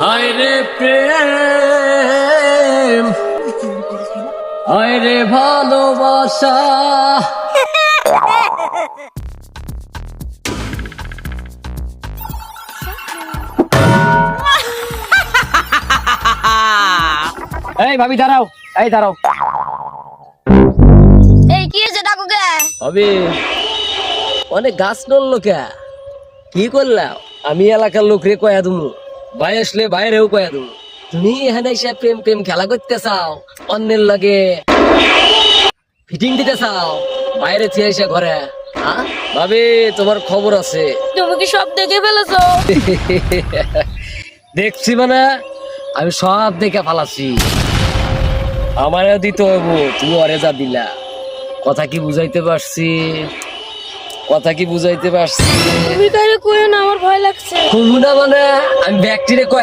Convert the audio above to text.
হায় রে প্রেম, হায় রে ভালোবাসা। এই ভাবি দাঁড়াও, এই দাঁড়াও। এই কি হয়েছে ডাকুকে? ভাবি অনেক গাছ নড়লো কে? কি করলাম আমি? এলাকার লোকরে কয়া দুমু, ভাই আসলে বাইরেও কয়া দুমু। তুমি এখানে এসে প্রেম প্রেম খেলা করতে চাও, অন্যের লাগে ফিটিং দিতে চাও, বাইরে থেকে এসে ঘরে। হ্যাঁ ভাবি, তোমার খবর আছে। তুমি কি সব দেখে ফেলেছো? দেখছি মানে আমি সব দেখে ফালাছি। আমারও দিতে হইব, তুমি অরে যা দিলা। কথা কি বুঝাইতে পারছি? কথা কি বুঝাইতে পারছি? তুমি কারে কইও না, আমার ভয় লাগছে। কমু না মানে আমি ব্যক্তিরে কয়া